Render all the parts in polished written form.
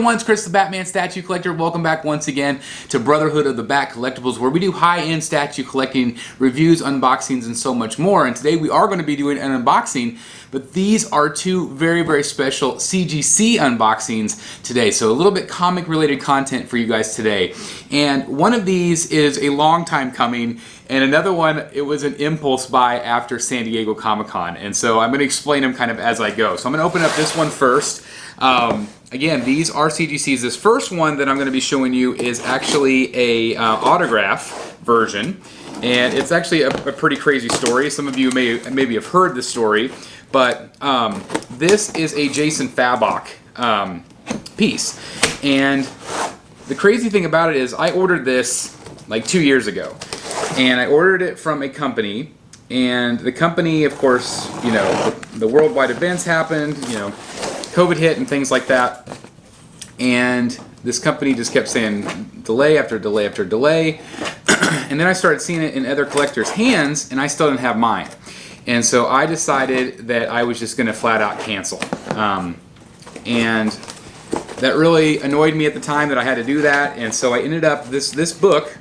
everyone, it's Chris the Batman Statue Collector. Welcome back once again to Brotherhood of the Bat Collectibles, where we do high-end statue collecting, reviews, unboxings, and so much more. And today we are going to be doing an unboxing, but these are two very, very special CGC unboxings today. So a little bit comic-related content for you guys today. And one of these is a long time coming, and another one, it was an impulse buy after San Diego Comic-Con. And so I'm going to explain them kind of as I go. So I'm going to open up this one first. Again, these are CGCs. This first one that I'm going to be showing you is actually a autograph version, and it's actually a pretty crazy story. Some of you maybe have heard this story, but this is a Jason Fabok piece, and the crazy thing about it is I ordered this like 2 years ago, and I ordered it from a company, and the company, of course, you know, the worldwide events happened, you know, COVID hit and things like that, and this company just kept saying delay after delay after delay, and then I started seeing it in other collectors' hands, and I still didn't have mine, and so I decided that I was just going to flat out cancel, and that really annoyed me at the time that I had to do that, and so I ended up this book.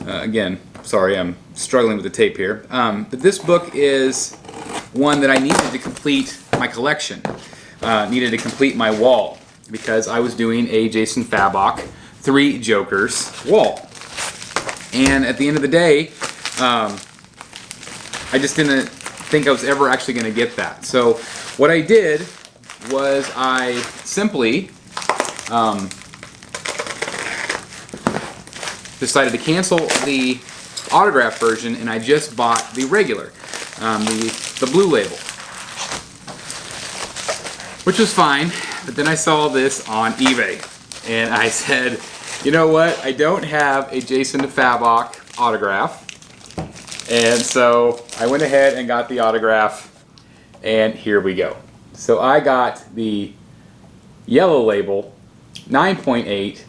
Again, sorry, I'm struggling with the tape here, but this book is one that I needed to complete my collection. Needed to complete my wall because I was doing a Jason Fabok 3 Jokers wall, and at the end of the day I just didn't think I was ever actually going to get that. So what I did was I simply decided to cancel the autograph version, and I just bought the regular, the blue label, which was fine, but then I saw this on eBay, and I said, you know what, I don't have a Jason Fabok autograph, and so I went ahead and got the autograph, and here we go. So I got the yellow label, 9.8,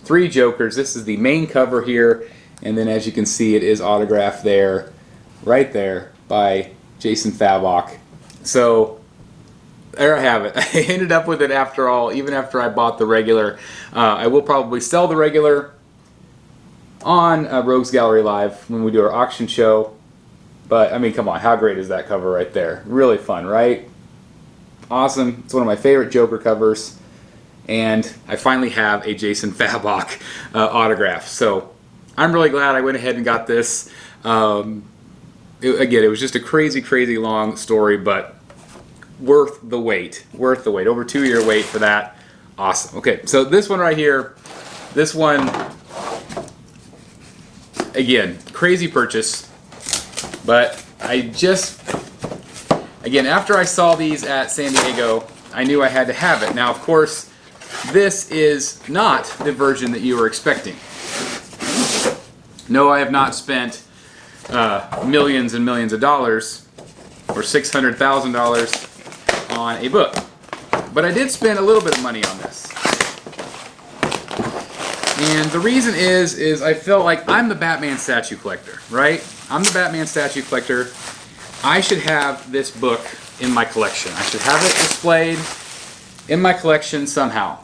3 Jokers. This is the main cover here, and then as you can see, it is autographed there, right there, by Jason Fabok. So there I have it. I ended up with it after all, even after I bought the regular. I will probably sell the regular on Rogues Gallery Live when we do our auction show. But, I mean, come on, how great is that cover right there? Really fun, right? Awesome. It's one of my favorite Joker covers. And I finally have a Jason Fabok autograph. So I'm really glad I went ahead and got this. Again, it was just a crazy, crazy long story, but worth the wait. Worth the wait. Over 2-year wait for that. Awesome. Okay, so this one right here, this one, again, crazy purchase, but I just, again, after I saw these at San Diego, I knew I had to have it. Now, of course, this is not the version that you were expecting. No, I have not spent millions and millions of dollars, or $600,000 on a book, but I did spend a little bit of money on this, and the reason is I felt like I'm the Batman statue collector, right? I'm the Batman statue collector. I should have this book in my collection. I should have it displayed in my collection somehow,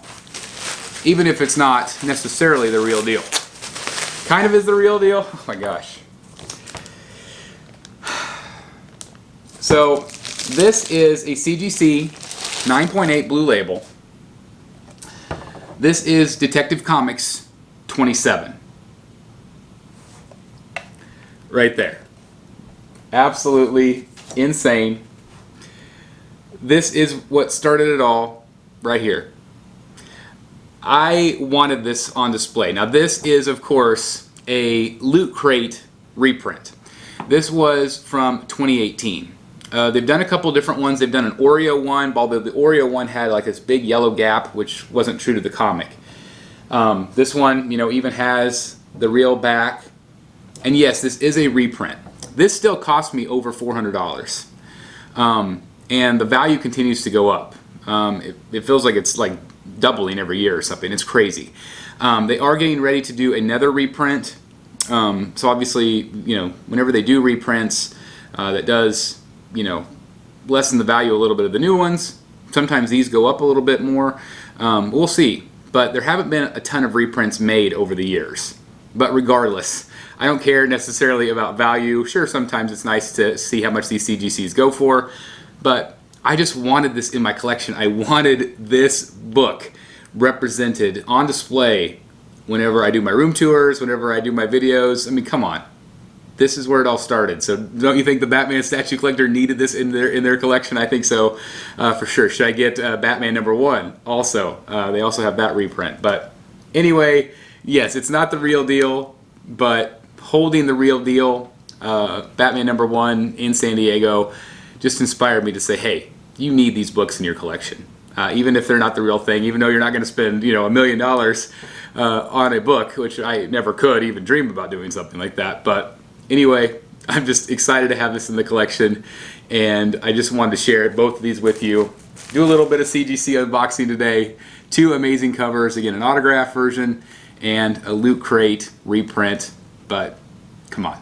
even if it's not necessarily the real deal. Kind of is the real deal. Oh my gosh. So this is a CGC 9.8 blue label. This is Detective Comics 27. Right there. Absolutely insane. This is what started it all right here. I wanted this on display. Now this is, of course, a Loot Crate reprint. This was from 2018. They've done a couple different ones. They've done an Oreo one, although the Oreo one had like this big yellow gap, which wasn't true to the comic. This one, you know, even has the real back. And yes, this is a reprint. This still cost me over $400. And the value continues to go up. It feels like it's like doubling every year or something. It's crazy. They are getting ready to do another reprint. So obviously, you know, whenever they do reprints, that does, you know, lessen the value a little bit of the new ones. Sometimes these go up a little bit more. We'll see. But there haven't been a ton of reprints made over the years. But regardless, I don't care necessarily about value. Sure, sometimes it's nice to see how much these CGCs go for, but I just wanted this in my collection. I wanted this book represented on display whenever I do my room tours, whenever I do my videos. I mean, come on. This is where it all started. So don't you think the Batman statue collector needed this in their collection? I think so, for sure. Should I get Batman #1 also? They also have that reprint. But anyway, yes, it's not the real deal, but holding the real deal, Batman #1 in San Diego, just inspired me to say, hey, you need these books in your collection. Even if they're not the real thing, even though you're not going to spend, $1 million on a book, which I never could even dream about doing something like that. But anyway, I'm just excited to have this in the collection, and I just wanted to share both of these with you. Do a little bit of CGC unboxing today. 2 amazing covers, again, an autograph version and a Loot Crate reprint, but come on.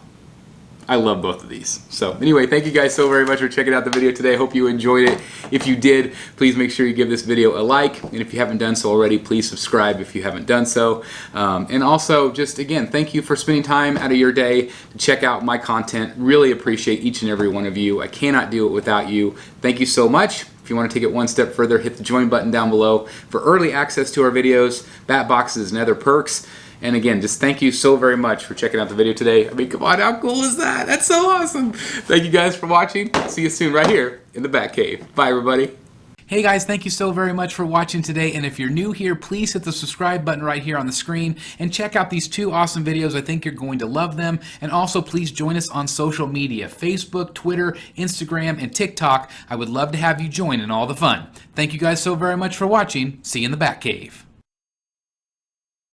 I love both of these. So anyway, thank you guys so very much for checking out the video today. I hope you enjoyed it. If you did, please make sure you give this video a like. And if you haven't done so already, please subscribe if you haven't done so. And also, just again, thank you for spending time out of your day to check out my content. Really appreciate each and every one of you. I cannot do it without you. Thank you so much. If you want to take it one step further, hit the join button down below for early access to our videos, bat boxes, and other perks. And again, just thank you so very much for checking out the video today. I mean, come on, how cool is that? That's so awesome. Thank you guys for watching. See you soon right here in the Bat Cave. Bye, everybody. Hey guys, thank you so very much for watching today, and if you're new here, please hit the subscribe button right here on the screen and check out these 2 awesome videos. I think you're going to love them. And also please join us on social media, Facebook, Twitter, Instagram, and TikTok. I would love to have you join in all the fun. Thank you guys so very much for watching. See you in the Bat Cave.